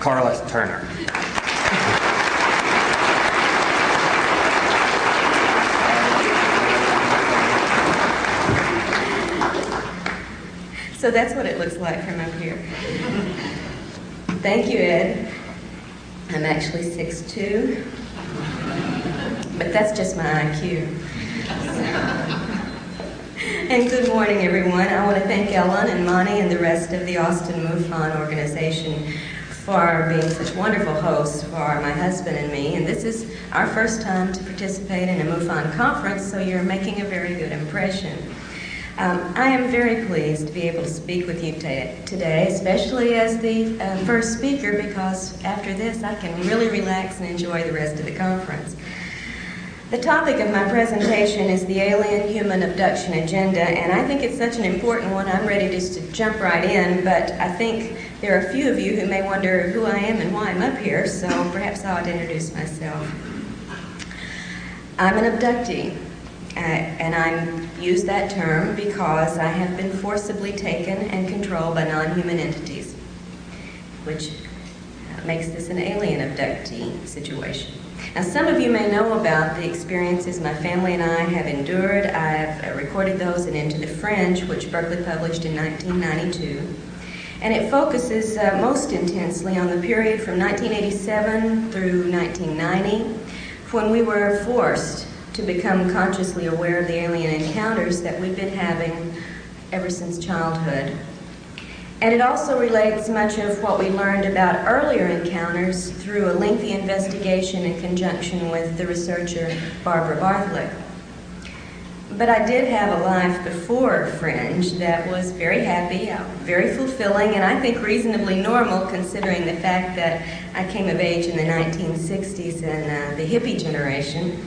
Karla Turner. So that's what it looks like from up here. Thank you, Ed. I'm actually 6'2", but that's just my IQ. And good morning, everyone. I want to thank Ellen and Monty and the rest of the Austin MUFON organization for being such wonderful hosts for my husband and me. And this is our first time to participate in a MUFON conference, so you're making a very good impression. I am very pleased to be able to speak with you today, especially as the first speaker, because after this I can really relax and enjoy the rest of the conference. The topic of my presentation is the alien-human abduction agenda, and I think it's such an important one I'm ready just to jump right in, but I think there are a few of you who may wonder who I am and why I'm up here, so perhaps I ought to introduce myself. I'm an abductee. And I use that term because I have been forcibly taken and controlled by non-human entities, which makes this an alien abductee situation. Now, some of you may know about the experiences my family and I have endured. I've recorded those in Into the Fringe, which Berkeley published in 1992. And it focuses most intensely on the period from 1987 through 1990, when we were forced to become consciously aware of the alien encounters that we've been having ever since childhood. And it also relates much of what we learned about earlier encounters through a lengthy investigation in conjunction with the researcher Barbara Bartholick. But I did have a life before Fringe that was very happy, very fulfilling, and I think reasonably normal considering the fact that I came of age in the 1960s and the hippie generation.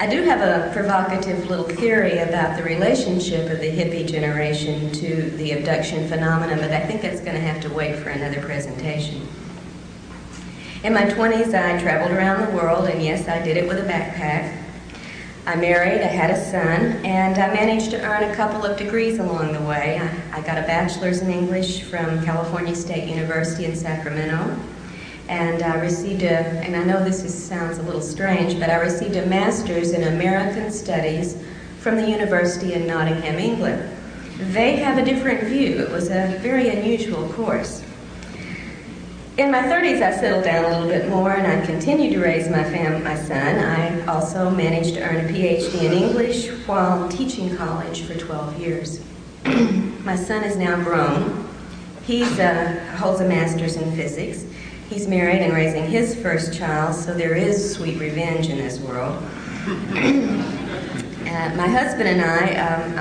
I do have a provocative little theory about the relationship of the hippie generation to the abduction phenomenon, but I think that's going to have to wait for another presentation. In my 20s, I traveled around the world, and yes, I did it with a backpack. I married, I had a son, and I managed to earn a couple of degrees along the way. I got a bachelor's in English from California State University in Sacramento. And I received and I know this sounds a little strange, but I received a master's in American Studies from the University in Nottingham, England. They have a different view. It was a very unusual course. In my 30s, I settled down a little bit more, and I continued to raise my son. I also managed to earn a PhD in English while teaching college for 12 years. My son is now grown. He holds a master's in physics. He's married and raising his first child, so there is sweet revenge in this world. My husband and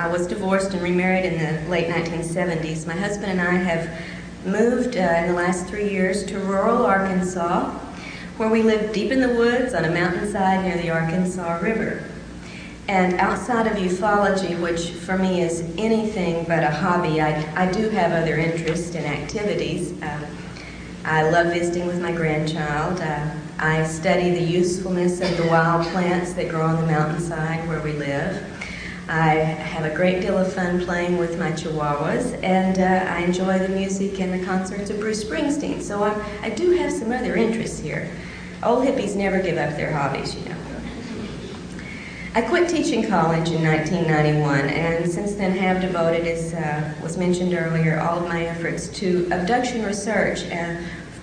I was divorced and remarried in the late 1970s. My husband and I have moved in the last 3 years to rural Arkansas, where we live deep in the woods on a mountainside near the Arkansas River. And outside of ufology, which for me is anything but a hobby, I do have other interests and activities. I love visiting with my grandchild. I study the usefulness of the wild plants that grow on the mountainside where we live. I have a great deal of fun playing with my chihuahuas, and I enjoy the music and the concerts of Bruce Springsteen. So I do have some other interests here. Old hippies never give up their hobbies, you know. I quit teaching college in 1991, and since then have devoted, as was mentioned earlier, all of my efforts to abduction research,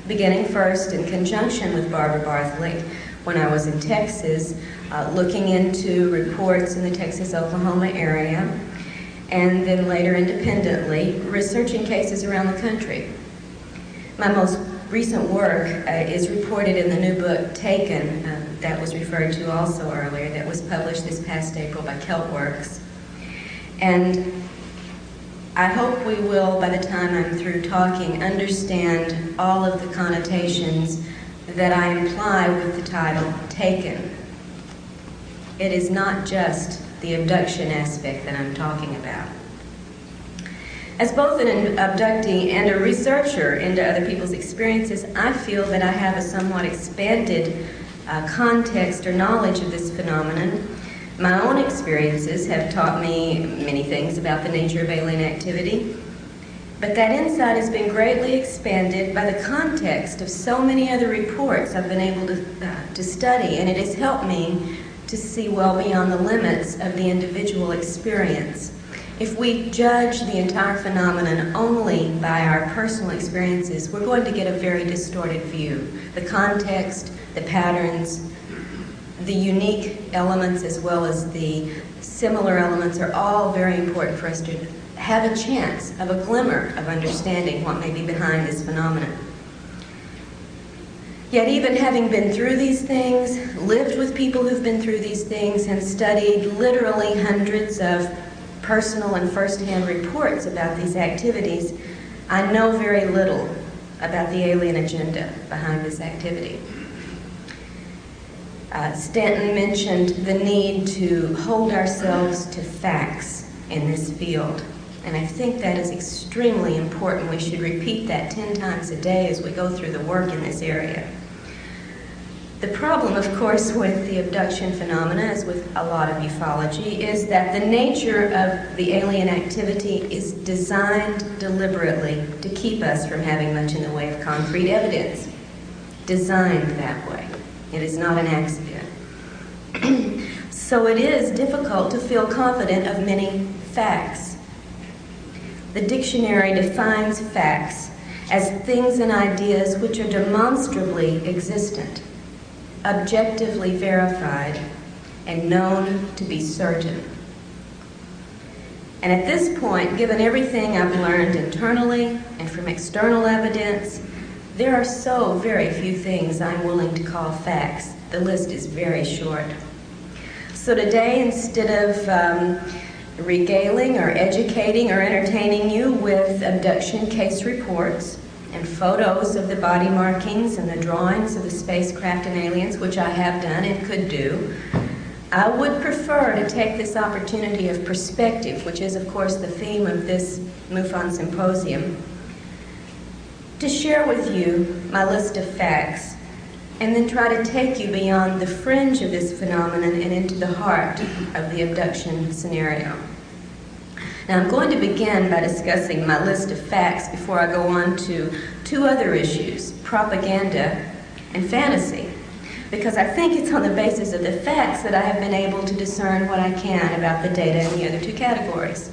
beginning first in conjunction with Barbara Bartholick when I was in Texas, looking into reports in the Texas-Oklahoma area, and then later independently, researching cases around the country. My most recent work is reported in the new book, Taken, that was referred to also earlier, that was published this past April by Keltworks. And I hope we will, by the time I'm through talking, understand all of the connotations that I imply with the title, Taken. It is not just the abduction aspect that I'm talking about. As both an abductee and a researcher into other people's experiences, I feel that I have a somewhat expanded context or knowledge of this phenomenon. My own experiences have taught me many things about the nature of alien activity. But that insight has been greatly expanded by the context of so many other reports I've been able to study, and it has helped me to see well beyond the limits of the individual experience. If we judge the entire phenomenon only by our personal experiences, we're going to get a very distorted view. The context, the patterns, the unique elements as well as the similar elements are all very important for us to have a chance of a glimmer of understanding what may be behind this phenomenon. Yet even having been through these things, lived with people who've been through these things, and studied literally hundreds of personal and first-hand reports about these activities, I know very little about the alien agenda behind this activity. Stanton mentioned the need to hold ourselves to facts in this field. And I think that is extremely important. We should repeat that 10 times a day as we go through the work in this area. The problem, of course, with the abduction phenomena, as with a lot of ufology, is that the nature of the alien activity is designed deliberately to keep us from having much in the way of concrete evidence. Designed that way. It is not an accident. So it is difficult to feel confident of many facts. The dictionary defines facts as things and ideas which are demonstrably existent, objectively verified, and known to be certain. And at this point, given everything I've learned internally and from external evidence, there are so very few things I'm willing to call facts. The list is very short. So today, instead of regaling or educating or entertaining you with abduction case reports and photos of the body markings and the drawings of the spacecraft and aliens, which I have done and could do, I would prefer to take this opportunity of perspective, which is of course the theme of this MUFON symposium, to share with you my list of facts and then try to take you beyond the fringe of this phenomenon and into the heart of the abduction scenario. Now, I'm going to begin by discussing my list of facts before I go on to two other issues, propaganda and fantasy, because I think it's on the basis of the facts that I have been able to discern what I can about the data in the other two categories.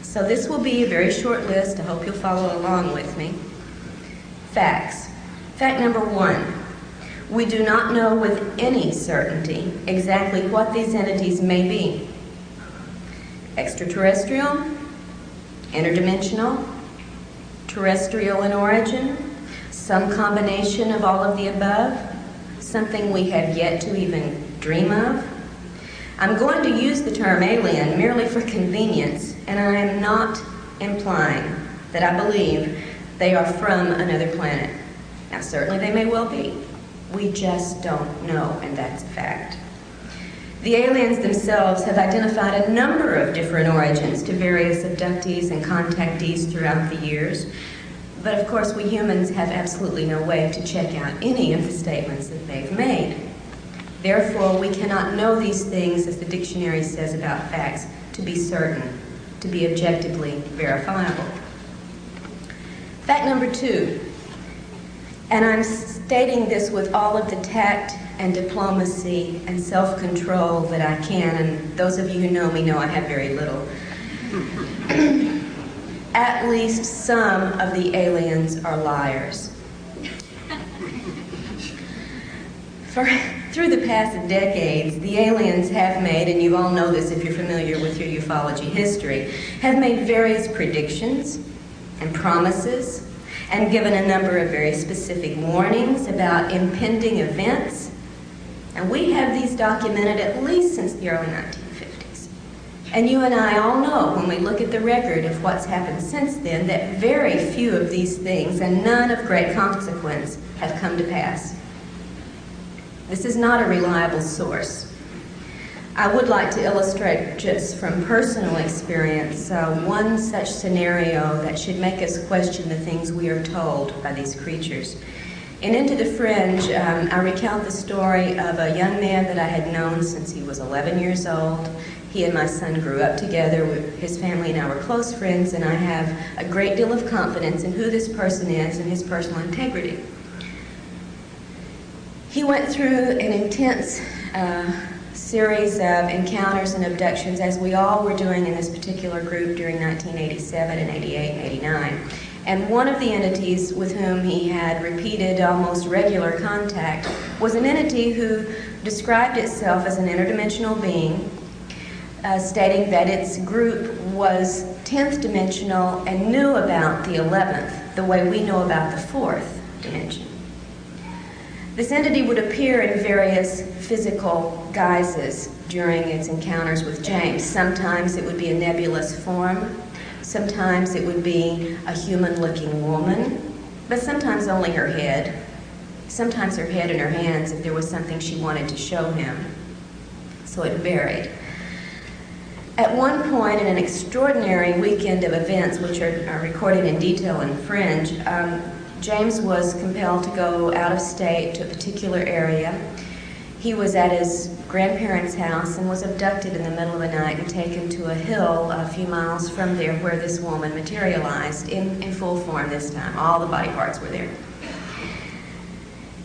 So this will be a very short list. I hope you'll follow along with me. Facts. Fact number 1. We do not know with any certainty exactly what these entities may be. Extraterrestrial, interdimensional, terrestrial in origin, some combination of all of the above, something we have yet to even dream of. I'm going to use the term alien merely for convenience, and I am not implying that I believe they are from another planet. Now, certainly they may well be. We just don't know, and that's a fact. The aliens themselves have identified a number of different origins to various abductees and contactees throughout the years, but of course we humans have absolutely no way to check out any of the statements that they've made. Therefore, we cannot know these things, as the dictionary says about facts, to be certain, to be objectively verifiable. Fact number 2, and I'm stating this with all of the tact and diplomacy and self-control that I can, and those of you who know me know I have very little. At least some of the aliens are liars. Through the past decades, the aliens have made, and you all know this if you're familiar with your ufology history, have made various predictions and promises and given a number of very specific warnings about impending events. And we have these documented at least since the early 1950s. And you and I all know, when we look at the record of what's happened since then, that very few of these things, and none of great consequence, have come to pass. This is not a reliable source. I would like to illustrate just from personal experience one such scenario that should make us question the things we are told by these creatures. In Into the Fringe, I recount the story of a young man that I had known since he was 11 years old. He and my son grew up together. His family and I were close friends, and I have a great deal of confidence in who this person is and his personal integrity. He went through an intense series of encounters and abductions, as we all were doing in this particular group during 1987 and 88 and 89. And one of the entities with whom he had repeated, almost regular contact was an entity who described itself as an interdimensional being, stating that its group was 10th dimensional and knew about the 11th, the way we know about the 4th dimension. This entity would appear in various physical guises during its encounters with James. Sometimes it would be a nebulous form, sometimes it would be a human-looking woman, but sometimes only her head, sometimes her head and her hands if there was something she wanted to show him. So it varied. At one point in an extraordinary weekend of events, which are recorded in detail in Fringe, James was compelled to go out of state to a particular area. He was at his grandparents' house and was abducted in the middle of the night and taken to a hill a few miles from there where this woman materialized in full form this time. All the body parts were there.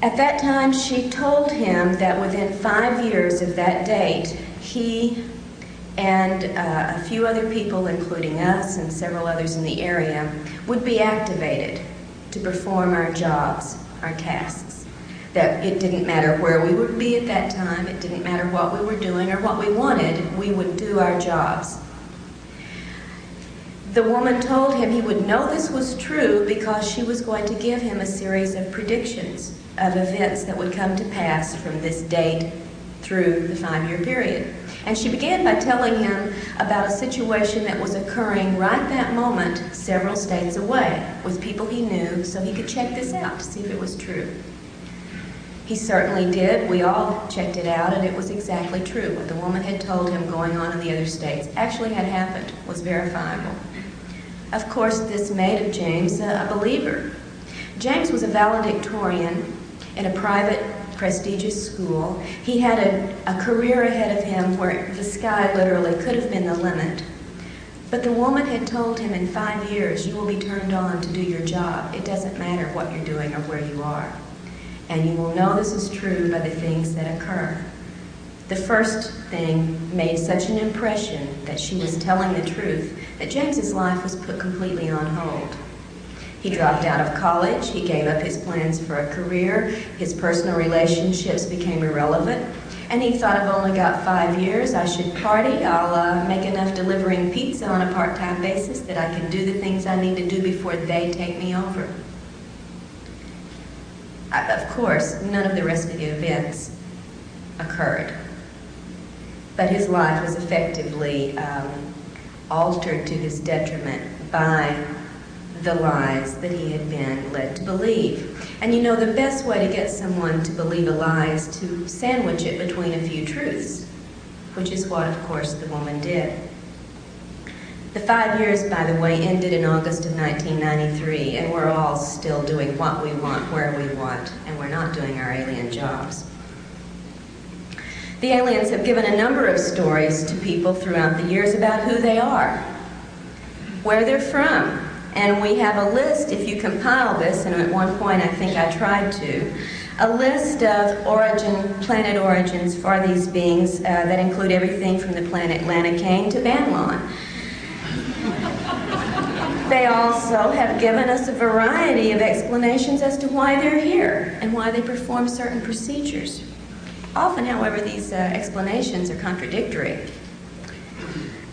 At that time, she told him that within 5 years of that date, he and a few other people, including us and several others in the area, would be activated to perform our jobs, our tasks. That it didn't matter where we would be at that time, it didn't matter what we were doing or what we wanted, we would do our jobs. The woman told him he would know this was true because she was going to give him a series of predictions of events that would come to pass from this date through the 5-year period. And she began by telling him about a situation that was occurring right that moment, several states away, with people he knew, so he could check this out to see if it was true. He certainly did. We all checked it out, and it was exactly true. What the woman had told him going on in the other states actually had happened, was verifiable. Of course, this made of James a believer. James was a valedictorian in a private prestigious school. He had a career ahead of him where the sky literally could have been the limit. But the woman had told him in 5 years, you will be turned on to do your job. It doesn't matter what you're doing or where you are. And you will know this is true by the things that occur. The first thing made such an impression that she was telling the truth that James's life was put completely on hold. He dropped out of college, he gave up his plans for a career, his personal relationships became irrelevant, and he thought, I've only got 5 years, I should party, I'll make enough delivering pizza on a part-time basis that I can do the things I need to do before they take me over. Of course, none of the rest of the events occurred, but his life was effectively altered to his detriment by the lies that he had been led to believe. And you know, the best way to get someone to believe a lie is to sandwich it between a few truths, which is what, of course, the woman did. The 5 years, by the way, ended in August of 1993, and we're all still doing what we want, where we want, and we're not doing our alien jobs. The aliens have given a number of stories to people throughout the years about who they are, where they're from. And we have a list, if you compile this, and at one point I think I tried to, a list of planet origins for these beings that include everything from the planet Lanakane to Banlon. They also have given us a variety of explanations as to why they're here and why they perform certain procedures. Often, however, these explanations are contradictory.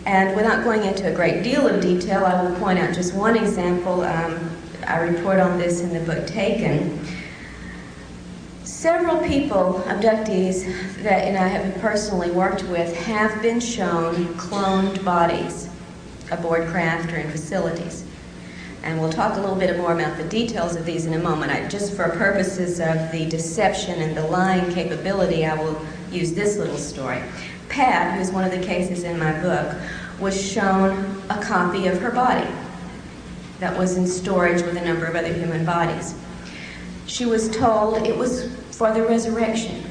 And without going into a great deal of detail, I will point out just one example. I report on this in the book Taken. Several people, abductees, that I have personally worked with, have been shown cloned bodies aboard craft or in facilities. And we'll talk a little bit more about the details of these in a moment. Just for purposes of the deception and the lying capability, I will use this little story. Pat, who's one of the cases in my book, was shown a copy of her body that was in storage with a number of other human bodies. She was told it was for the resurrection.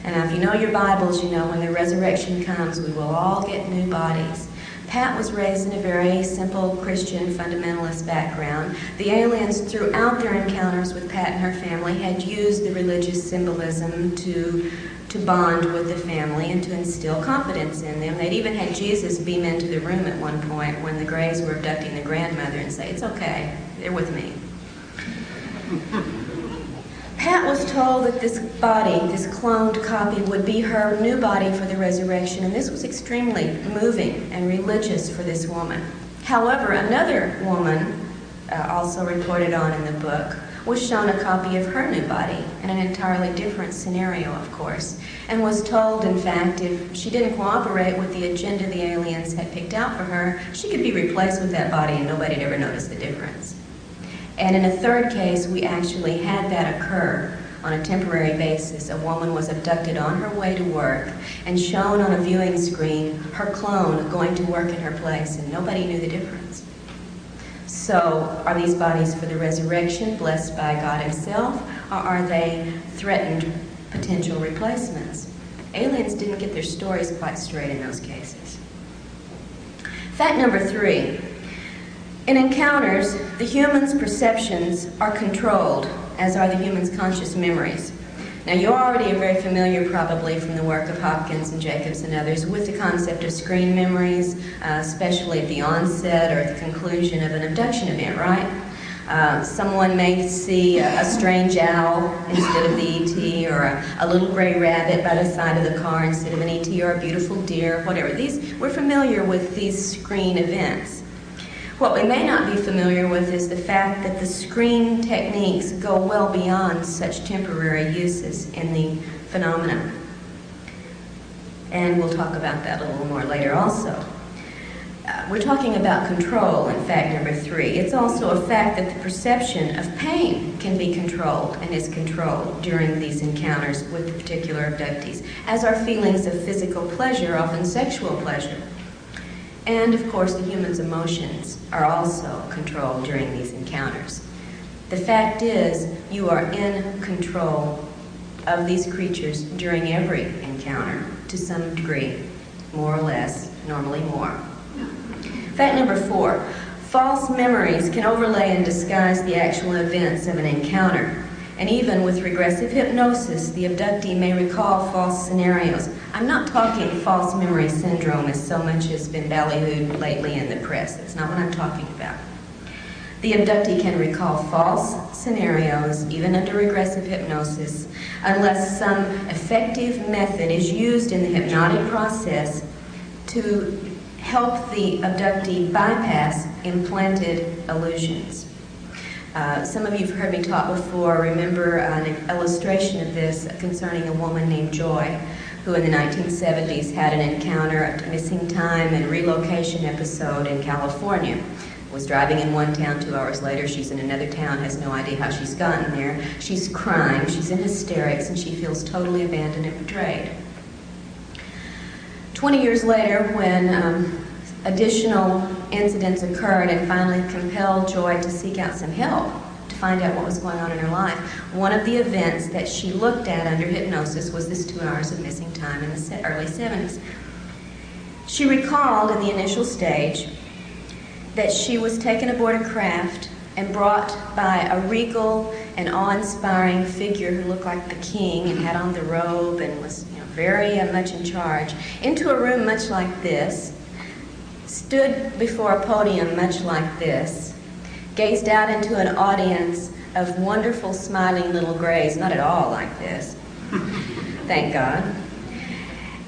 And now if you know your Bibles, you know when the resurrection comes, we will all get new bodies. Pat was raised in a very simple Christian fundamentalist background. The aliens, throughout their encounters with Pat and her family, had used the religious symbolism to bond with the family and to instill confidence in them. They'd even had Jesus beam into the room at one point when the Grays were abducting the grandmother and say, "It's okay, they're with me." Pat was told that this body, this cloned copy, would be her new body for the resurrection, and this was extremely moving and religious for this woman. However, another woman, also reported on in the book, was shown a copy of her new body in an entirely different scenario, of course, and was told, in fact, if she didn't cooperate with the agenda the aliens had picked out for her, she could be replaced with that body and nobody'd ever notice the difference. And in a third case, we actually had that occur on a temporary basis. A woman was abducted on her way to work and shown on a viewing screen her clone going to work in her place, and nobody knew the difference. So, are these bodies for the resurrection, blessed by God Himself, or are they threatened potential replacements? Aliens didn't get their stories quite straight in those cases. Fact number 3. In encounters, the human's perceptions are controlled, as are the human's conscious memories. Now, you already are very familiar, probably from the work of Hopkins and Jacobs and others, with the concept of screen memories, especially at the onset or at the conclusion of an abduction event, right? Someone may see a strange owl instead of the E.T., or a little gray rabbit by the side of the car instead of an E.T., or a beautiful deer, whatever. We're familiar with these screen events. What we may not be familiar with is the fact that the screen techniques go well beyond such temporary uses in the phenomenon. And we'll talk about that a little more later also. We're talking about control in fact number 3. It's also a fact that the perception of pain can be controlled and is controlled during these encounters with the particular abductees, as are feelings of physical pleasure, often sexual pleasure. And, of course, the human's emotions are also controlled during these encounters. The fact is, you are in control of these creatures during every encounter, to some degree, more or less, normally more. Fact number 4, false memories can overlay and disguise the actual events of an encounter. And even with regressive hypnosis, the abductee may recall false scenarios. I'm not talking false memory syndrome, as so much has been ballyhooed lately in the press. That's not what I'm talking about. The abductee can recall false scenarios, even under regressive hypnosis, unless some effective method is used in the hypnotic process to help the abductee bypass implanted illusions. Some of you have heard me talk before. Remember an illustration of this concerning a woman named Joy, who in the 1970s had an encounter, a missing time and relocation episode in California. Was driving in one town, 2 hours later she's in another town, has no idea how she's gotten there. She's crying, she's in hysterics, and she feels totally abandoned and betrayed. 20 years later, when additional incidents occurred and finally compelled Joy to seek out some help to find out what was going on in her life, one of the events that she looked at under hypnosis was this 2 hours of missing time in the early 70s. She recalled in the initial stage that she was taken aboard a craft and brought by a regal and awe-inspiring figure who looked like the king and had on the robe and was very much in charge, into a room much like this, stood before a podium much like this, gazed out into an audience of wonderful smiling little grays, not at all like this, thank God,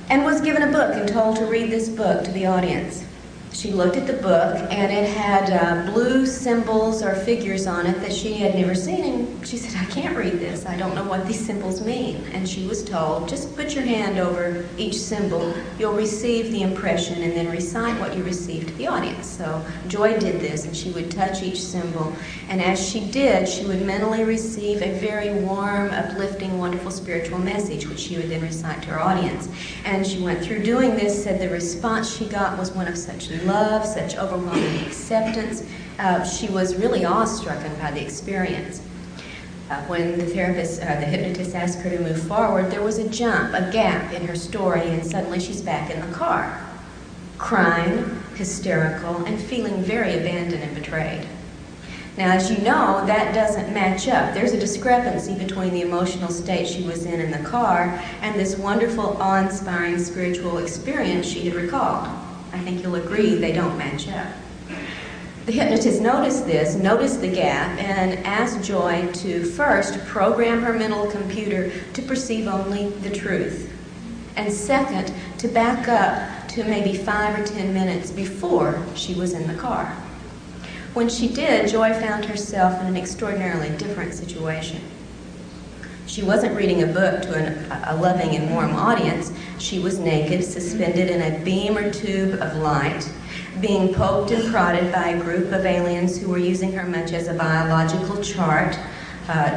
and was given a book and told to read this book to the audience. She looked at the book, and it had blue symbols or figures on it that she had never seen, and she said, "I can't read this. I don't know what these symbols mean." And she was told, just put your hand over each symbol, you'll receive the impression, and then recite what you received to the audience. So Joy did this, and she would touch each symbol, and as she did, she would mentally receive a very warm, uplifting, wonderful spiritual message, which she would then recite to her audience. And she went through doing this, said the response she got was one of such love, such overwhelming acceptance. She was really awestruck by the experience. When the hypnotist asked her to move forward, there was a jump, a gap in her story, and suddenly she's back in the car, crying, hysterical, and feeling very abandoned and betrayed. Now, as you know, that doesn't match up. There's a discrepancy between the emotional state she was in the car and this wonderful, awe-inspiring spiritual experience she had recalled. I think you'll agree they don't match up. The hypnotist noticed this, noticed the gap, and asked Joy to first program her mental computer to perceive only the truth, and second, to back up to maybe 5 or 10 minutes before she was in the car. When she did, Joy found herself in an extraordinarily different situation. She wasn't reading a book to a loving and warm audience. She was naked, suspended in a beam or tube of light, being poked and prodded by a group of aliens who were using her much as a biological chart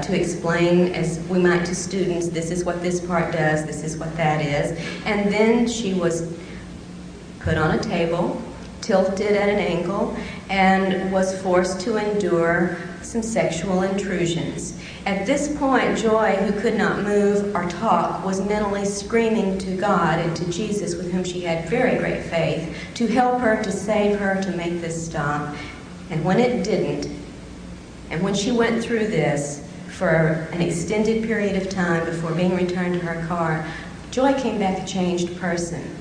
to explain, as we might to students, this is what this part does, this is what that is. And then she was put on a table, tilted at an angle, and was forced to endure some sexual intrusions. At this point, Joy, who could not move or talk, was mentally screaming to God and to Jesus, with whom she had very great faith, to help her, to save her, to make this stop. And when it didn't, and when she went through this for an extended period of time before being returned to her car, Joy came back a changed person.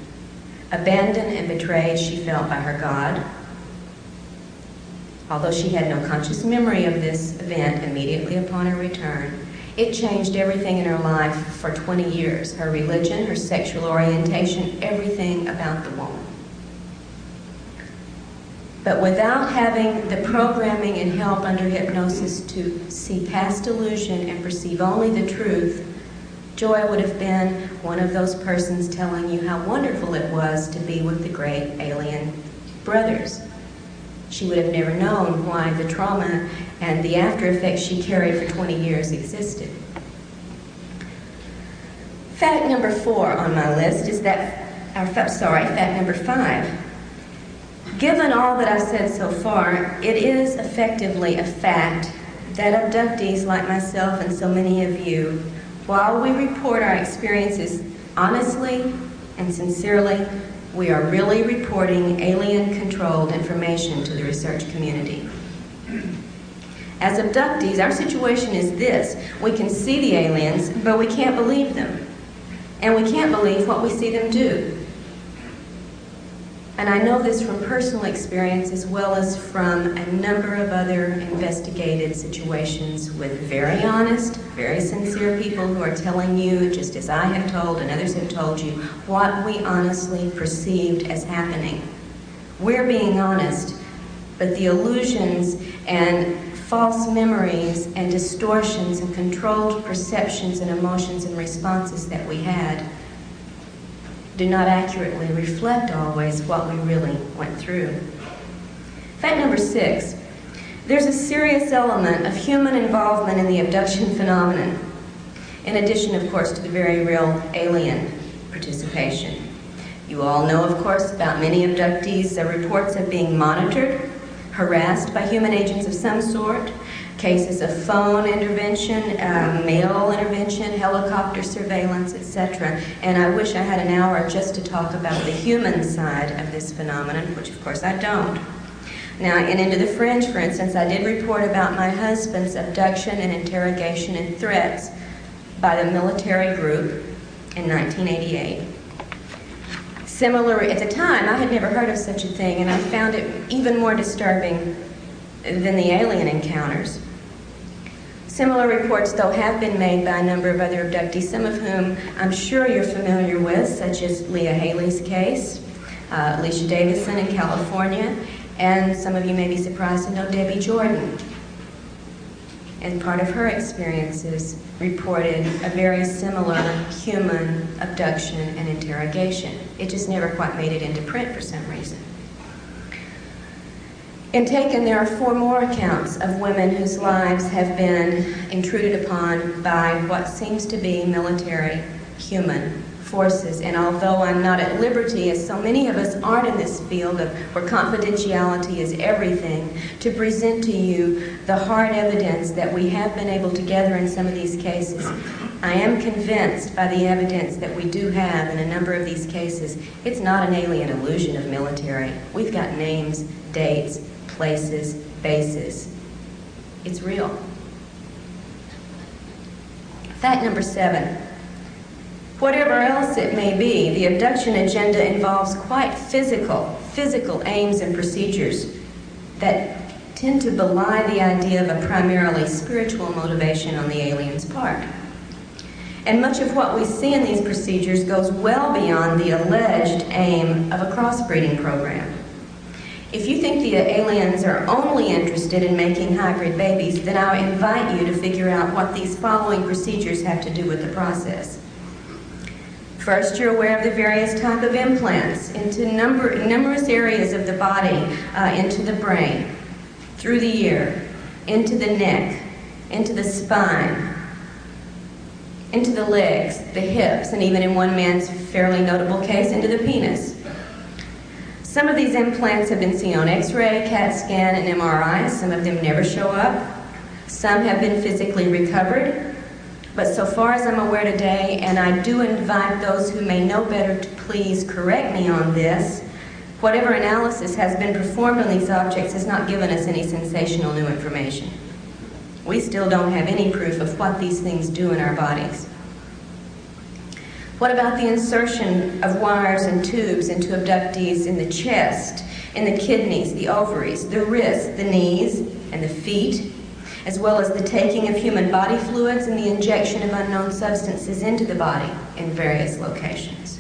Abandoned and betrayed, she felt, by her God. Although she had no conscious memory of this event immediately upon her return, it changed everything in her life for 20 years. Her religion, her sexual orientation, everything about the woman. But without having the programming and help under hypnosis to see past illusion and perceive only the truth, Joy would have been one of those persons telling you how wonderful it was to be with the great alien brothers. She would have never known why the trauma and the after effects she carried for 20 years existed. Fact number 4 on my list is fact number 5. Given all that I've said so far, it is effectively a fact that abductees like myself and so many of you, while we report our experiences honestly and sincerely, we are really reporting alien-controlled information to the research community. As abductees, our situation is this: we can see the aliens, but we can't believe them. And we can't believe what we see them do. And I know this from personal experience as well as from a number of other investigated situations with very honest, very sincere people who are telling you, just as I have told and others have told you, what we honestly perceived as happening. We're being honest, but the illusions and false memories and distortions and controlled perceptions and emotions and responses that we had do not accurately reflect always what we really went through. Fact number 6, there's a serious element of human involvement in the abduction phenomenon, in addition, of course, to the very real alien participation. You all know, of course, about many abductees, reports of being monitored, harassed by human agents of some sort, cases of phone intervention, mail intervention, helicopter surveillance, etc. And I wish I had an hour just to talk about the human side of this phenomenon, which of course I don't. Now, in Into the Fringe, for instance, I did report about my husband's abduction and interrogation and threats by the military group in 1988. Similar, at the time, I had never heard of such a thing, and I found it even more disturbing than the alien encounters. Similar reports, though, have been made by a number of other abductees, some of whom I'm sure you're familiar with, such as Leah Haley's case, Alicia Davison in California, and some of you may be surprised to know Debbie Jordan. And part of her experiences reported a very similar human abduction and interrogation. It just never quite made it into print for some reason. In Taken, there are 4 more accounts of women whose lives have been intruded upon by what seems to be military human forces. And although I'm not at liberty, as so many of us aren't in this field where confidentiality is everything, to present to you the hard evidence that we have been able to gather in some of these cases, I am convinced by the evidence that we do have in a number of these cases, it's not an alien illusion of military. We've got names, dates, places, bases. It's real. Fact number 7. Whatever else it may be, the abduction agenda involves quite physical aims and procedures that tend to belie the idea of a primarily spiritual motivation on the alien's part. And much of what we see in these procedures goes well beyond the alleged aim of a crossbreeding program. If you think the aliens are only interested in making hybrid babies, then I invite you to figure out what these following procedures have to do with the process. First, you're aware of the various types of implants into numerous areas of the body, into the brain, through the ear, into the neck, into the spine, into the legs, the hips, and even in one man's fairly notable case, into the penis. Some of these implants have been seen on X-ray, CAT scan, and MRI. Some of them never show up. Some have been physically recovered. But so far as I'm aware today, and I do invite those who may know better to please correct me on this, whatever analysis has been performed on these objects has not given us any sensational new information. We still don't have any proof of what these things do in our bodies. What about the insertion of wires and tubes into abductees in the chest, in the kidneys, the ovaries, the wrists, the knees, and the feet, as well as the taking of human body fluids and the injection of unknown substances into the body in various locations?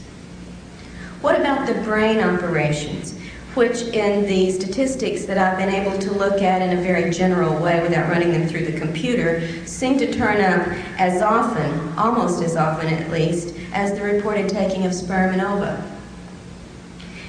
What about the brain operations, which in the statistics that I've been able to look at in a very general way without running them through the computer, seem to turn up as often, almost as often at least, as the reported taking of sperm and ova?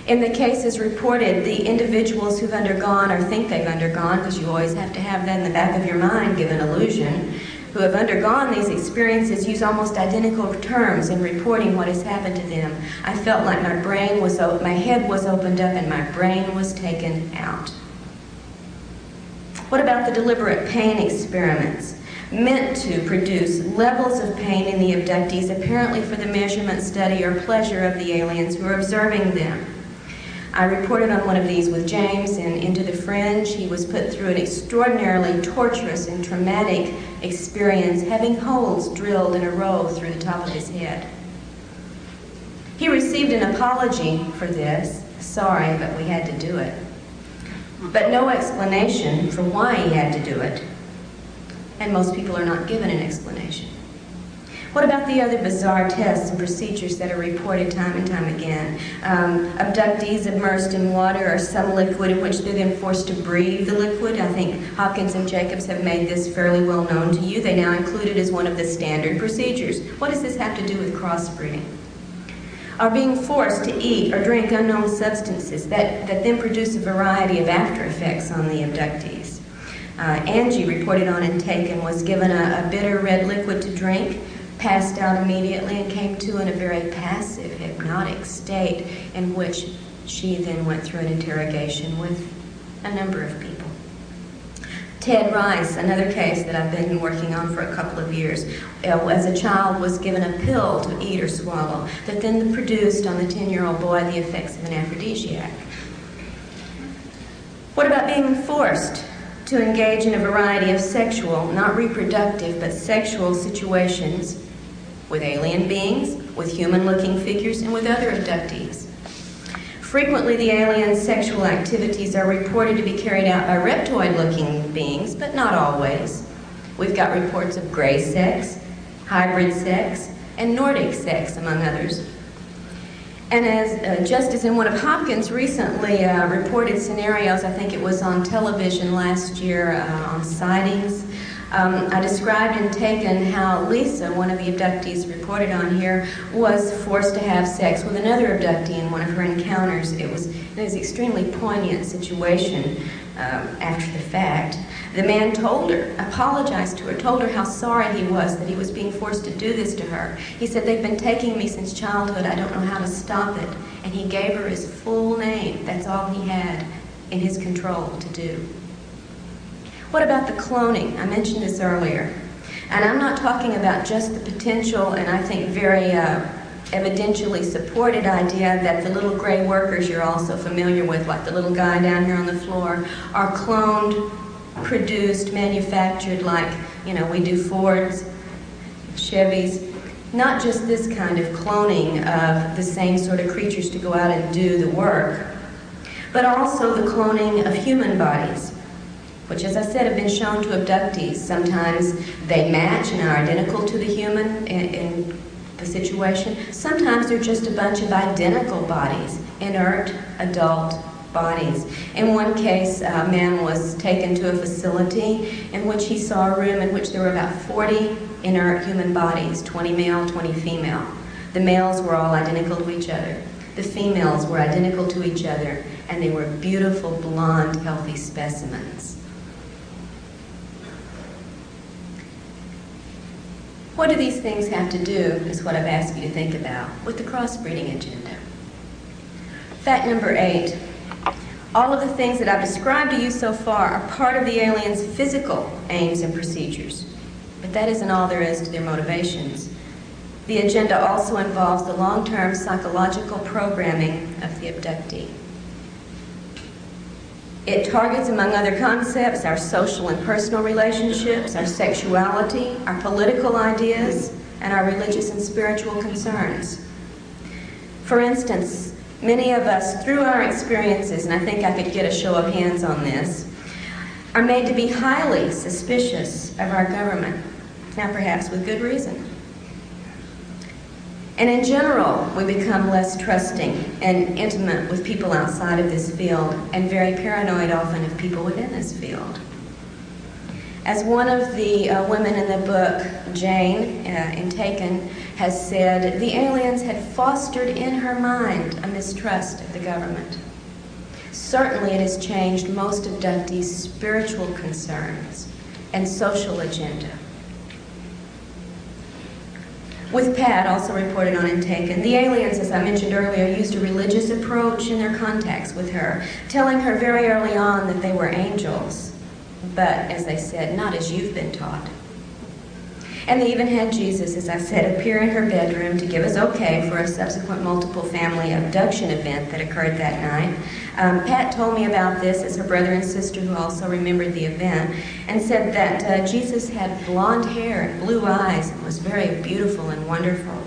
In the cases reported, the individuals who've undergone or think they've undergone, because you always have to have that in the back of your mind, given illusion, who have undergone these experiences use almost identical terms in reporting what has happened to them. I felt like my head was opened up and my brain was taken out. What about the deliberate pain experiments meant to produce levels of pain in the abductees, apparently for the measurement, study, or pleasure of the aliens who are observing them? I reported on one of these with James in Into the Fringe. He was put through an extraordinarily torturous and traumatic experience, having holes drilled in a row through the top of his head. He received an apology for this. Sorry, but we had to do it. But no explanation for why he had to do it. And most people are not given an explanation. What about the other bizarre tests and procedures that are reported time and time again? Abductees immersed in water or some liquid in which they're then forced to breathe the liquid. I think Hopkins and Jacobs have made this fairly well known to you. They now include it as one of the standard procedures. What does this have to do with crossbreeding? Are being forced to eat or drink unknown substances that then produce a variety of after effects on the abductees. Angie, reported on and taken, was given a bitter red liquid to drink, passed out immediately, and came to in a very passive, hypnotic state in which she then went through an interrogation with a number of people. Ted Rice, another case that I've been working on for a couple of years, as a child was given a pill to eat or swallow that then produced on the 10-year-old boy the effects of an aphrodisiac. What about being forced to engage in a variety of sexual, not reproductive, but sexual situations with alien beings, with human-looking figures, and with other abductees? Frequently, the alien sexual activities are reported to be carried out by reptoid-looking beings, but not always. We've got reports of gray sex, hybrid sex, and Nordic sex, among others. And as just as in one of Hopkins' recently reported scenarios, I think it was on television last year on sightings, I described and taken how Lisa, one of the abductees reported on here, was forced to have sex with another abductee in one of her encounters. It was an extremely poignant situation after the fact. The man told her, apologized to her, told her how sorry he was that he was being forced to do this to her. He said, "They've been taking me since childhood. I don't know how to stop it." And he gave her his full name. That's all he had in his control to do. What about the cloning? I mentioned this earlier. And I'm not talking about just the potential and I think very evidentially supported idea that the little gray workers you're also familiar with, like the little guy down here on the floor, are cloned, produced, manufactured like, we do Fords, Chevys. Not just this kind of cloning of the same sort of creatures to go out and do the work, but also the cloning of human bodies, which, as I said, have been shown to abductees. Sometimes they match and are identical to the human in the situation. Sometimes they're just a bunch of identical bodies, inert, adult bodies. In one case, a man was taken to a facility in which he saw a room in which there were about 40 inert human bodies, 20 male, 20 female. The males were all identical to each other. The females were identical to each other, and they were beautiful, blonde, healthy specimens. What do these things have to do, is what I've asked you to think about, with the crossbreeding agenda? Fact number 8. All of the things that I've described to you so far are part of the aliens' physical aims and procedures. But that isn't all there is to their motivations. The agenda also involves the long-term psychological programming of the abductee. It targets, among other concepts, our social and personal relationships, our sexuality, our political ideas, and our religious and spiritual concerns. For instance, many of us, through our experiences, and I think I could get a show of hands on this, are made to be highly suspicious of our government. Now, perhaps with good reason. And in general, we become less trusting and intimate with people outside of this field, and very paranoid often of people within this field. As one of the women in the book, Jane, in Taken, has said, the aliens had fostered in her mind a mistrust of the government. Certainly it has changed most abductees' spiritual concerns and social agenda. With Pat, also reported on in Taken, the aliens, as I mentioned earlier, used a religious approach in their contacts with her, telling her very early on that they were angels, but, as they said, not as you've been taught. And they even had Jesus, as I said, appear in her bedroom to give us okay for a subsequent multiple family abduction event that occurred that night. Pat told me about this as her brother and sister, who also remembered the event, and said that Jesus had blonde hair and blue eyes and was very beautiful and wonderful.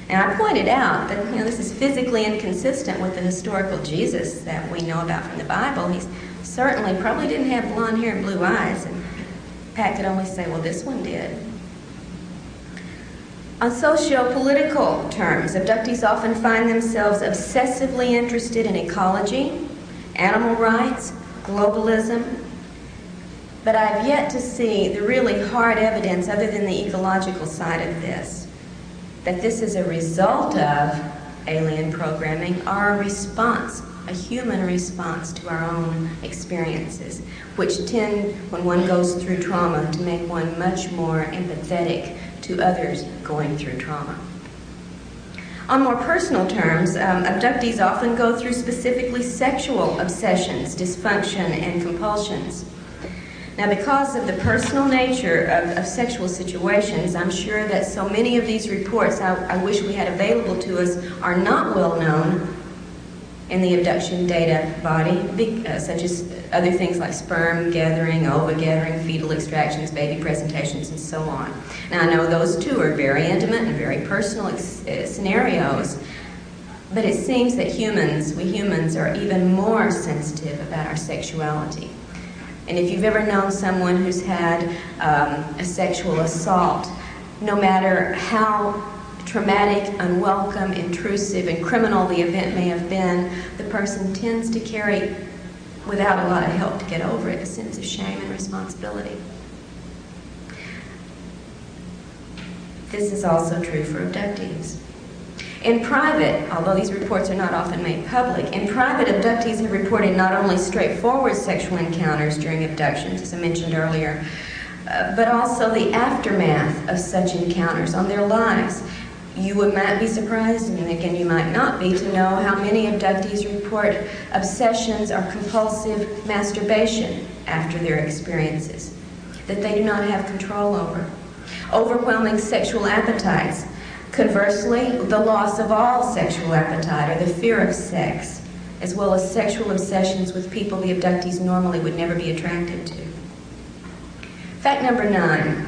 And I pointed out that this is physically inconsistent with the historical Jesus that we know about from the Bible. He certainly probably didn't have blonde hair and blue eyes, and Pat could only say, well, this one did. On socio-political terms, abductees often find themselves obsessively interested in ecology, animal rights, globalism, but I've yet to see the really hard evidence, other than the ecological side of this, that this is a result of alien programming or a response, a human response to our own experiences, which tend, when one goes through trauma, to make one much more empathetic to others going through trauma. On more personal terms, abductees often go through specifically sexual obsessions, dysfunction, and compulsions. Now, because of the personal nature of sexual situations, I'm sure that so many of these reports I wish we had available to us are not well known in the abduction data body, such as other things like sperm gathering, ova gathering, fetal extractions, baby presentations, and so on. Now, I know those two are very intimate and very personal scenarios, but it seems that we humans are even more sensitive about our sexuality. And if you've ever known someone who's had a sexual assault, no matter how traumatic, unwelcome, intrusive, and criminal the event may have been, the person tends to carry, without a lot of help to get over it, a sense of shame and responsibility. This is also true for abductees. In private, although these reports are not often made public, in private, abductees have reported not only straightforward sexual encounters during abductions, as I mentioned earlier, but also the aftermath of such encounters on their lives. You might be surprised, and again you might not be, to know how many abductees report obsessions or compulsive masturbation after their experiences that they do not have control over. Overwhelming sexual appetites. Conversely, the loss of all sexual appetite or the fear of sex, as well as sexual obsessions with people the abductees normally would never be attracted to. Fact number 9.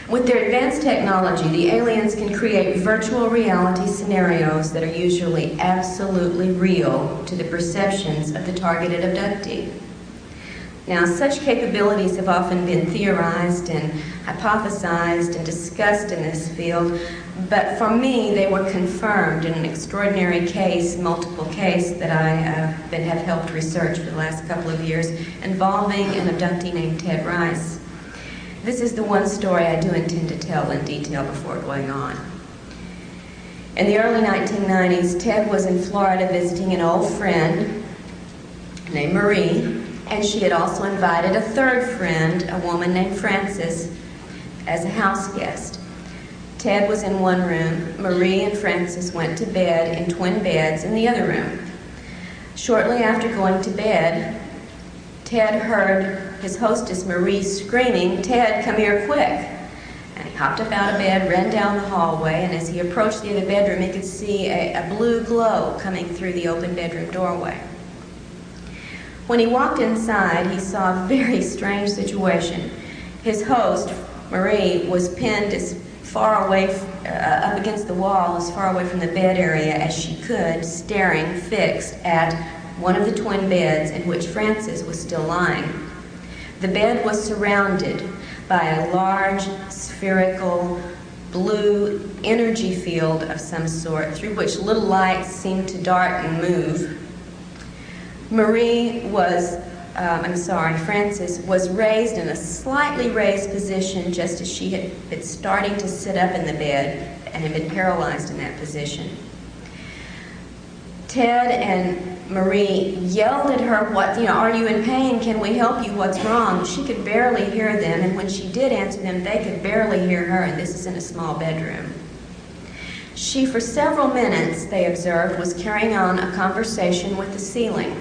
With their advanced technology, the aliens can create virtual reality scenarios that are usually absolutely real to the perceptions of the targeted abductee. Now, such capabilities have often been theorized and hypothesized and discussed in this field, but for me, they were confirmed in an extraordinary case, multiple case, that I have helped research for the last couple of years, involving an abductee named Ted Rice. This is the one story I do intend to tell in detail before going on. In the early 1990s, Ted was in Florida visiting an old friend named Marie, and she had also invited a third friend, a woman named Frances, as a house guest. Ted was in one room. Marie and Frances went to bed in twin beds in the other room. Shortly after going to bed, Ted heard his hostess Marie screaming, "Ted, come here quick." And he hopped up out of bed, ran down the hallway, and as he approached the other bedroom, he could see a blue glow coming through the open bedroom doorway. When he walked inside, he saw a very strange situation. His host, Marie, was pinned as far away, up against the wall, as far away from the bed area as she could, staring fixed at one of the twin beds in which Frances was still lying. The bed was surrounded by a large, spherical, blue energy field of some sort through which little lights seemed to dart and move. Frances was raised in a slightly raised position just as she had been starting to sit up in the bed and had been paralyzed in that position. Ted and Marie yelled at her, "Are you in pain? Can we help you? What's wrong?" She could barely hear them, and when she did answer them, they could barely hear her, and this is in a small bedroom. She, for several minutes, they observed, was carrying on a conversation with the ceiling.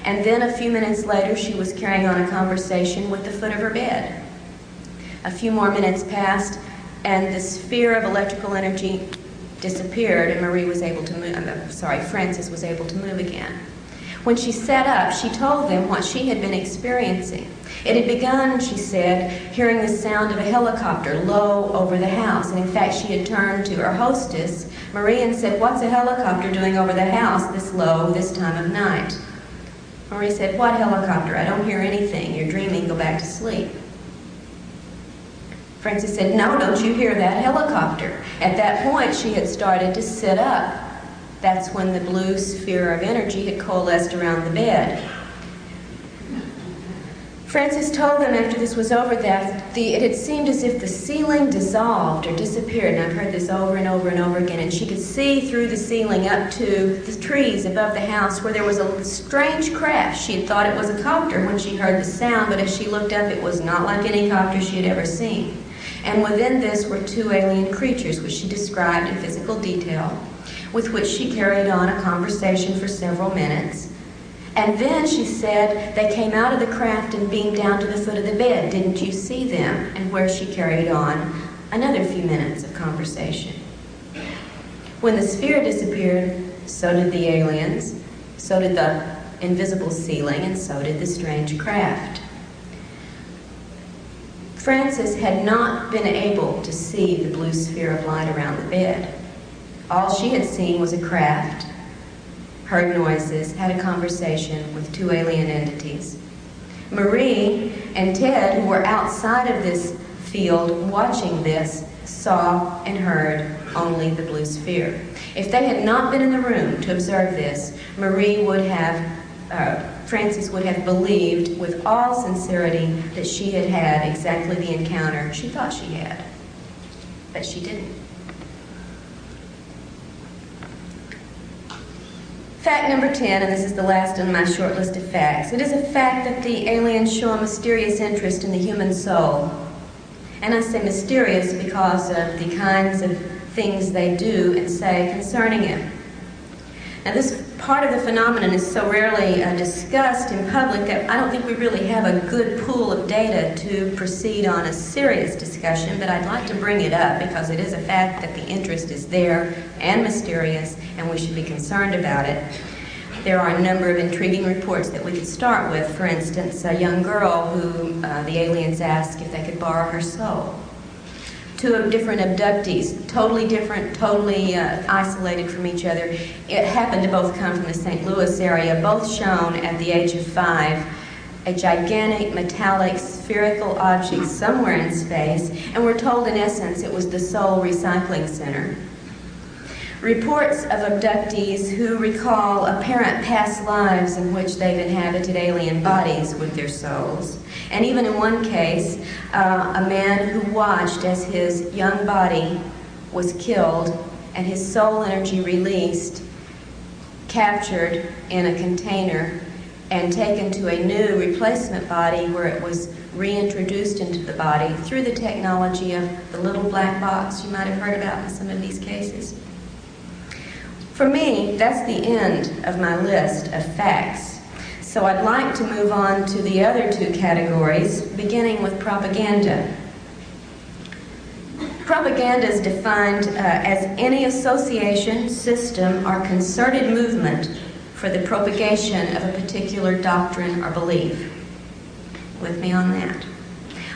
And then a few minutes later, she was carrying on a conversation with the foot of her bed. A few more minutes passed, and the sphere of electrical energy disappeared, and Frances was able to move again. When she sat up, she told them what she had been experiencing. It had begun, she said, hearing the sound of a helicopter low over the house. And in fact, she had turned to her hostess, Marie, and said, "What's a helicopter doing over the house this low, this time of night?" Marie said, "What helicopter? I don't hear anything. You're dreaming. Go back to sleep." Frances said, "No, don't you hear that helicopter?" At that point, she had started to sit up. That's when the blue sphere of energy had coalesced around the bed. Frances told them after this was over that it had seemed as if the ceiling dissolved or disappeared, and I've heard this over and over and over again, and she could see through the ceiling up to the trees above the house where there was a strange craft. She had thought it was a copter when she heard the sound, but as she looked up, it was not like any copter she had ever seen. And within this were two alien creatures, which she described in physical detail, with which she carried on a conversation for several minutes. And then she said they came out of the craft and beamed down to the foot of the bed. "Didn't you see them?" And where she carried on another few minutes of conversation. When the sphere disappeared, so did the aliens, so did the invisible ceiling, and so did the strange craft. Frances had not been able to see the blue sphere of light around the bed. All she had seen was a craft, heard noises, had a conversation with two alien entities. Marie and Ted, who were outside of this field watching this, saw and heard only the blue sphere. If they had not been in the room to observe this, Frances would have believed with all sincerity that she had had exactly the encounter she thought she had. But she didn't. Fact number 10, and this is the last on my short list of facts. It is a fact that the aliens show a mysterious interest in the human soul. And I say mysterious because of the kinds of things they do and say concerning it. Now, this part of the phenomenon is so rarely discussed in public that I don't think we really have a good pool of data to proceed on a serious discussion, but I'd like to bring it up because it is a fact that the interest is there and mysterious, and we should be concerned about it. There are a number of intriguing reports that we could start with. For instance, a young girl who the aliens asked if they could borrow her soul. Two different abductees, totally different, totally isolated from each other. It happened to both come from the St. Louis area, both shown at the age of 5, a gigantic metallic spherical object somewhere in space, and we're told in essence it was the Soul Recycling Center. Reports of abductees who recall apparent past lives in which they've inhabited alien bodies with their souls. And even in one case, a man who watched as his young body was killed and his soul energy released, captured in a container, and taken to a new replacement body where it was reintroduced into the body through the technology of the little black box you might have heard about in some of these cases. For me, that's the end of my list of facts. So I'd like to move on to the other two categories, beginning with propaganda. Propaganda is defined as any association, system, or concerted movement for the propagation of a particular doctrine or belief. With me on that.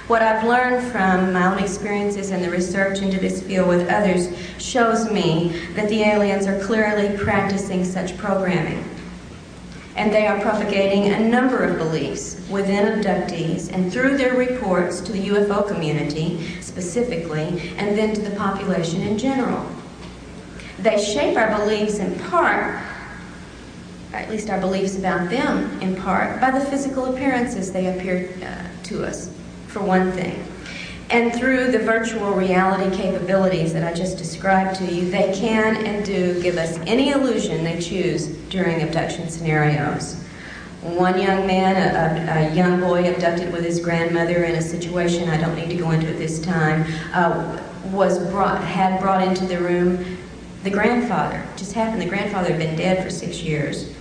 What I've learned from my own experiences and the research into this field with others shows me that the aliens are clearly practicing such programming. And they are propagating a number of beliefs within abductees and through their reports to the UFO community specifically, and then to the population in general. They shape our beliefs in part, at least our beliefs about them in part, by the physical appearances they appear to us, for one thing. And through the virtual reality capabilities that I just described to you, they can and do give us any illusion they choose during abduction scenarios. One young man, a young boy abducted with his grandmother in a situation I don't need to go into at this time, had brought into the room the grandfather. It just happened, the grandfather had been dead for 6 years.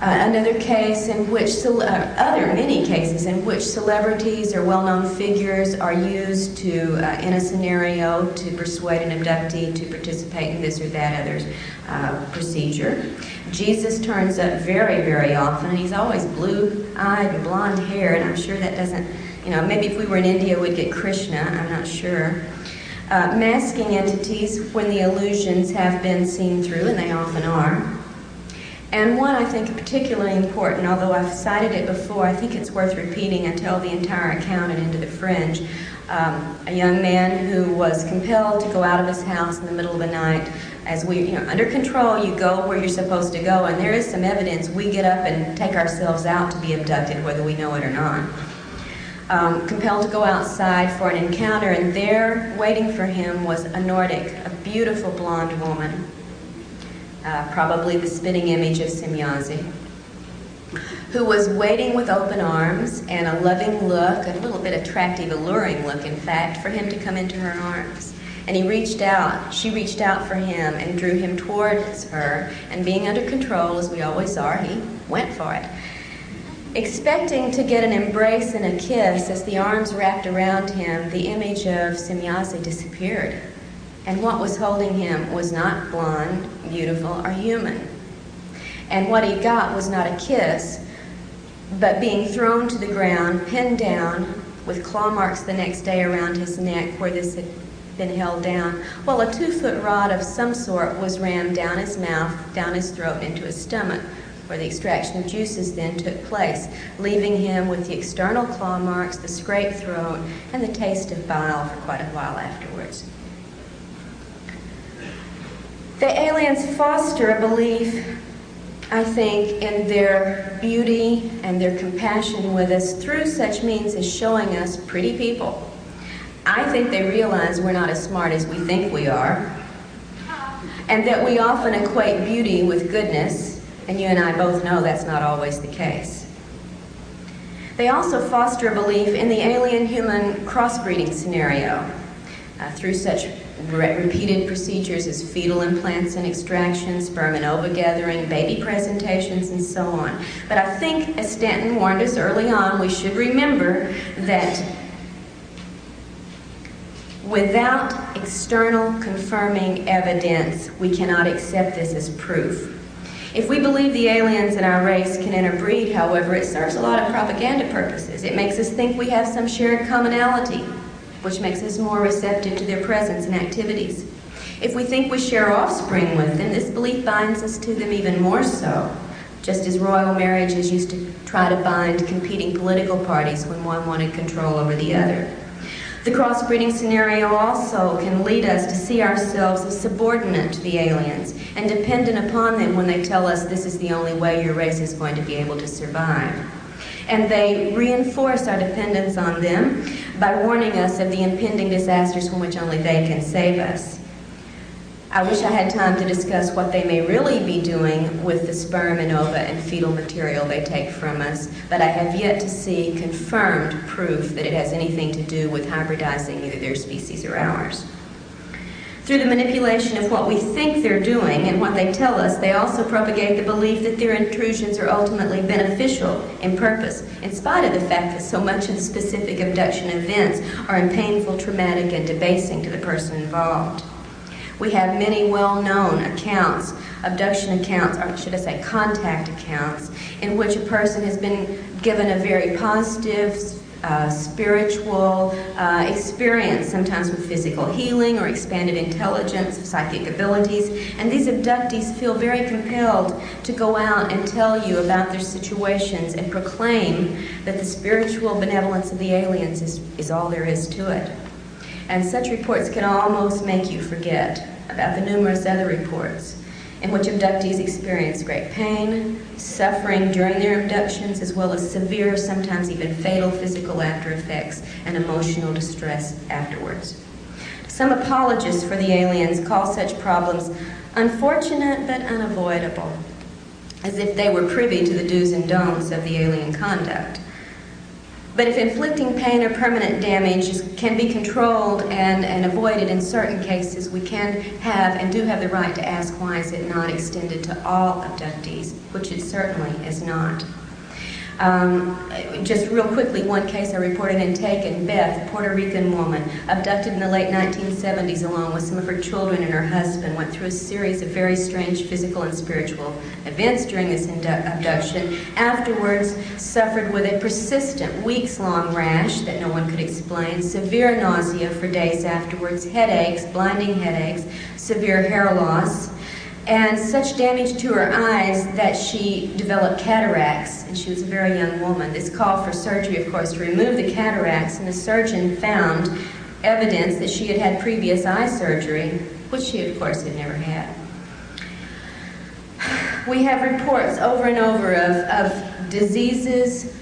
Another case in which, many cases in which celebrities or well-known figures are used to, in a scenario, to persuade an abductee to participate in this or that other procedure. Jesus turns up very, very often, and he's always blue-eyed and blonde-haired. I'm sure that doesn't, maybe if we were in India we'd get Krishna, I'm not sure. Masking entities when the illusions have been seen through, and they often are. And one I think particularly important, although I've cited it before, I think it's worth repeating. I tell the entire account and Into the Fringe. A young man who was compelled to go out of his house in the middle of the night. As we, under control, you go where you're supposed to go, and there is some evidence we get up and take ourselves out to be abducted, whether we know it or not. Compelled to go outside for an encounter, and there, waiting for him, was a Nordic, a beautiful blonde woman. Probably the spitting image of Semyazi, who was waiting with open arms and a loving look, a little bit attractive, alluring look, in fact, for him to come into her arms. And he reached out, she reached out for him and drew him towards her, and being under control, as we always are, he went for it. Expecting to get an embrace and a kiss, as the arms wrapped around him, the image of Semyazi disappeared. And what was holding him was not blonde, beautiful, or human. And what he got was not a kiss, but being thrown to the ground, pinned down, with claw marks the next day around his neck where this had been held down, while a 2-foot rod of some sort was rammed down his mouth, down his throat, into his stomach, where the extraction of juices then took place, leaving him with the external claw marks, the scraped throat, and the taste of bile for quite a while afterwards. The aliens foster a belief, I think, in their beauty and their compassion with us through such means as showing us pretty people. I think they realize we're not as smart as we think we are. and that we often equate beauty with goodness, and you and I both know that's not always the case. They also foster a belief in the alien-human crossbreeding scenario through such repeated procedures as fetal implants and extraction, sperm and ova gathering, baby presentations, and so on. But I think, as Stanton warned us early on, we should remember that without external confirming evidence, we cannot accept this as proof. If we believe the aliens in our race can interbreed, however, it serves a lot of propaganda purposes. It makes us think we have some shared commonality, which makes us more receptive to their presence and activities. If we think we share offspring with them, this belief binds us to them even more so, just as royal marriages used to try to bind competing political parties when one wanted control over the other. The crossbreeding scenario also can lead us to see ourselves as subordinate to the aliens and dependent upon them when they tell us this is the only way your race is going to be able to survive. And they reinforce our dependence on them by warning us of the impending disasters from which only they can save us. I wish I had time to discuss what they may really be doing with the sperm and ova and fetal material they take from us, but I have yet to see confirmed proof that it has anything to do with hybridizing either their species or ours. Through the manipulation of what we think they're doing and what they tell us, they also propagate the belief that their intrusions are ultimately beneficial in purpose, in spite of the fact that so much of the specific abduction events are painful, traumatic, and debasing to the person involved. We have many well-known accounts, abduction accounts, or should I say contact accounts, in which a person has been given a very positive, spiritual experience, sometimes with physical healing or expanded intelligence, psychic abilities, and these abductees feel very compelled to go out and tell you about their situations and proclaim that the spiritual benevolence of the aliens is all there is to it. And such reports can almost make you forget about the numerous other reports in which abductees experience great pain, suffering during their abductions, as well as severe, sometimes even fatal physical after effects and emotional distress afterwards. Some apologists for the aliens call such problems unfortunate but unavoidable, as if they were privy to the do's and don'ts of the alien conduct. But if inflicting pain or permanent damage can be controlled and avoided in certain cases, we can have and do have the right to ask why is it not extended to all abductees, which it certainly is not. Just real quickly, one case I reported in Taken, Beth, a Puerto Rican woman, abducted in the late 1970s along with some of her children and her husband, went through a series of very strange physical and spiritual events during this abduction. Afterwards, suffered with a persistent, weeks-long rash that no one could explain, severe nausea for days afterwards, headaches, blinding headaches, severe hair loss, and such damage to her eyes that she developed cataracts, and she was a very young woman. This called for surgery, of course, to remove the cataracts, and the surgeon found evidence that she had had previous eye surgery, which she, of course, had never had. We have reports over and over of diseases,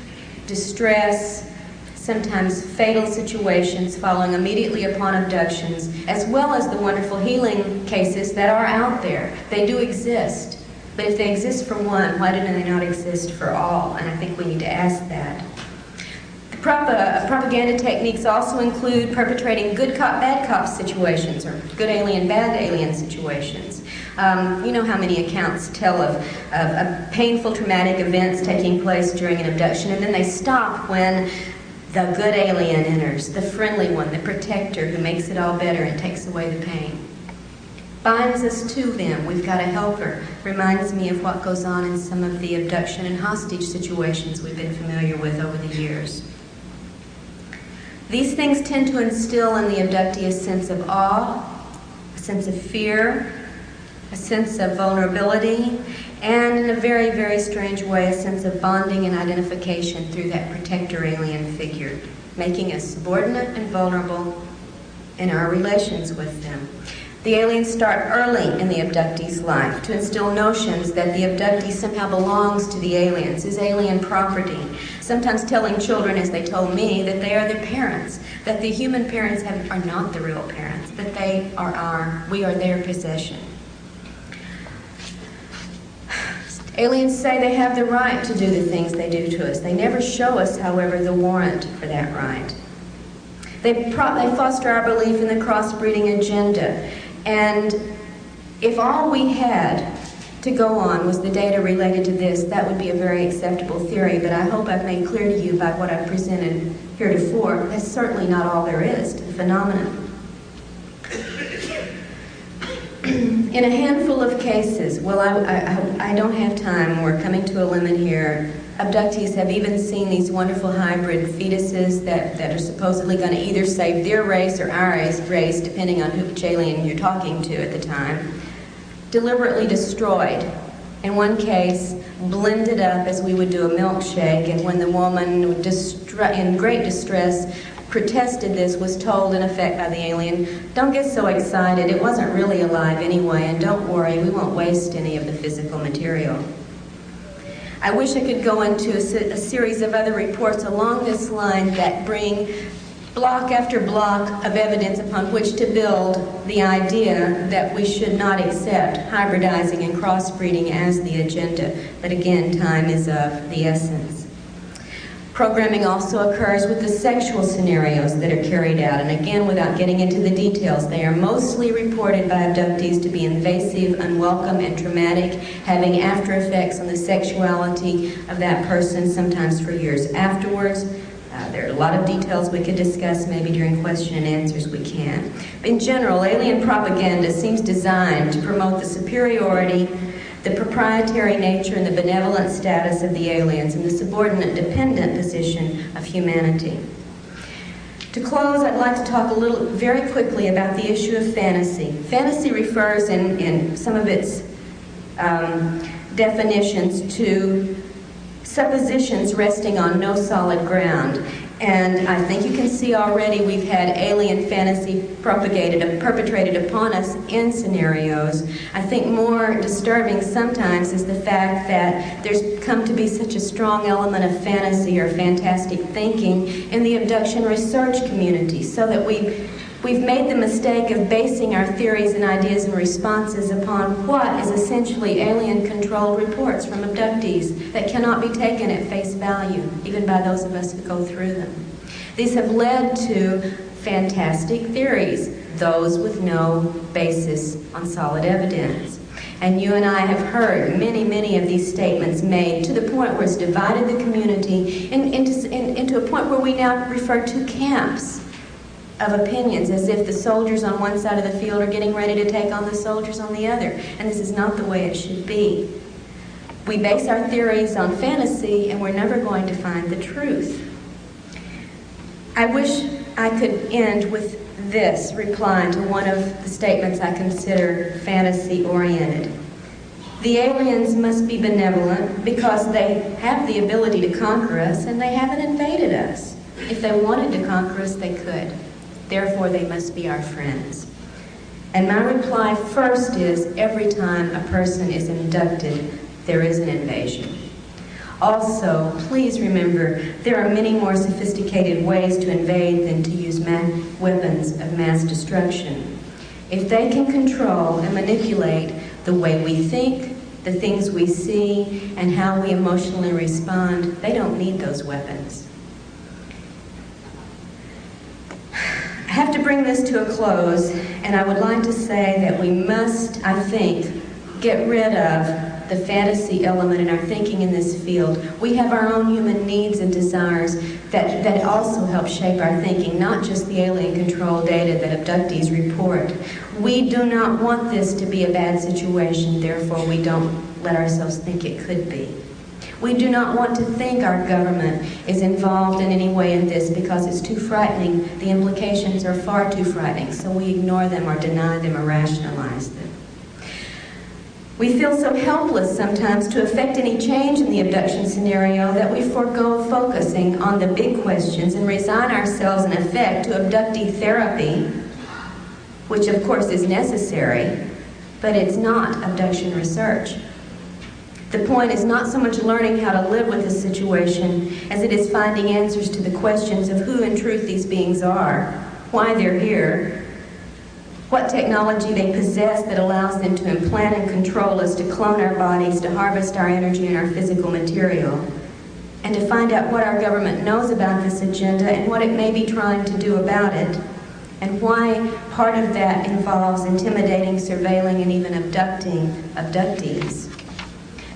distress, sometimes fatal situations following immediately upon abductions, as well as the wonderful healing cases that are out there. They do exist, but if they exist for one, why do they not exist for all? And I think we need to ask that. The propaganda techniques also include perpetrating good cop, bad cop situations, or good alien, bad alien situations. You know how many accounts tell of painful, traumatic events taking place during an abduction, and then they stop when the good alien enters, the friendly one, the protector who makes it all better and takes away the pain. Binds us to them. We've got a helper. Reminds me of what goes on in some of the abduction and hostage situations we've been familiar with over the years. These things tend to instill in the abductee a sense of awe, a sense of fear, a sense of vulnerability, and in a very, very strange way, a sense of bonding and identification through that protector alien figure, making us subordinate and vulnerable in our relations with them. The aliens start early in the abductee's life to instill notions that the abductee somehow belongs to the aliens, is alien property, sometimes telling children, as they told me, that they are their parents, that the human parents are not the real parents, that we are their possession. Aliens say they have the right to do the things they do to us. They never show us, however, the warrant for that right. They foster our belief in the crossbreeding agenda. And if all we had to go on was the data related to this, that would be a very acceptable theory, but I hope I've made clear to you by what I've presented heretofore, that's certainly not all there is to the phenomenon. In a handful of cases, well, I don't have time, we're coming to a limit here, abductees have even seen these wonderful hybrid fetuses that are supposedly going to either save their race or our race, depending on which alien you're talking to at the time, deliberately destroyed. In one case, blended up as we would do a milkshake, and when the woman, in great distress, protested this, was told in effect by the alien, "Don't get so excited, it wasn't really alive anyway, and don't worry, we won't waste any of the physical material." I wish I could go into a series of other reports along this line that bring block after block of evidence upon which to build the idea that we should not accept hybridizing and crossbreeding as the agenda. But again, time is of the essence. Programming also occurs with the sexual scenarios that are carried out, and again, without getting into the details, they are mostly reported by abductees to be invasive, unwelcome, and traumatic, having after effects on the sexuality of that person, sometimes for years afterwards. There are a lot of details we could discuss, maybe during question and answers we can. In general, alien propaganda seems designed to promote the superiority, the proprietary nature, and the benevolent status of the aliens, and the subordinate dependent position of humanity. To close, I'd like to talk very quickly about the issue of fantasy. Fantasy refers in some of its definitions to suppositions resting on no solid ground. And I think you can see already we've had alien fantasy perpetrated upon us in scenarios. I think more disturbing sometimes is the fact that there's come to be such a strong element of fantasy or fantastic thinking in the abduction research community, so that we've made the mistake of basing our theories and ideas and responses upon what is essentially alien-controlled reports from abductees that cannot be taken at face value, even by those of us who go through them. These have led to fantastic theories, those with no basis on solid evidence. And you and I have heard many, many of these statements made to the point where it's divided the community into a point where we now refer to camps of opinions, as if the soldiers on one side of the field are getting ready to take on the soldiers on the other. And this is not the way it should be. We base our theories on fantasy, and we're never going to find the truth. I wish I could end with this reply to one of the statements I consider fantasy-oriented. The aliens must be benevolent because they have the ability to conquer us, and they haven't invaded us. If they wanted to conquer us, they could. Therefore, they must be our friends. And my reply first is, every time a person is abducted, there is an invasion. Also, please remember, there are many more sophisticated ways to invade than to use weapons of mass destruction. If they can control and manipulate the way we think, the things we see, and how we emotionally respond, they don't need those weapons. I have to bring this to a close, and I would like to say that we must, I think, get rid of the fantasy element in our thinking in this field. We have our own human needs and desires that also help shape our thinking, not just the alien control data that abductees report. We do not want this to be a bad situation, therefore we don't let ourselves think it could be. We do not want to think our government is involved in any way in this because it's too frightening. The implications are far too frightening, so we ignore them or deny them or rationalize them. We feel so helpless sometimes to affect any change in the abduction scenario that we forego focusing on the big questions and resign ourselves in effect to abductee therapy, which of course is necessary, but it's not abduction research. The point is not so much learning how to live with the situation as it is finding answers to the questions of who in truth these beings are, why they're here, what technology they possess that allows them to implant and control us, to clone our bodies, to harvest our energy and our physical material, and to find out what our government knows about this agenda and what it may be trying to do about it, and why part of that involves intimidating, surveilling, and even abducting abductees.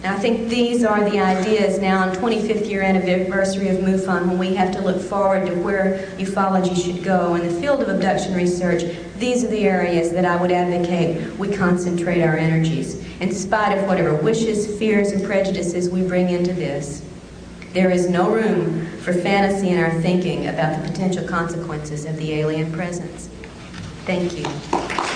Now, I think these are the ideas now on 25th year anniversary of MUFON, when we have to look forward to where ufology should go. In the field of abduction research, these are the areas that I would advocate we concentrate our energies, in spite of whatever wishes, fears, and prejudices we bring into this. There is no room for fantasy in our thinking about the potential consequences of the alien presence. Thank you.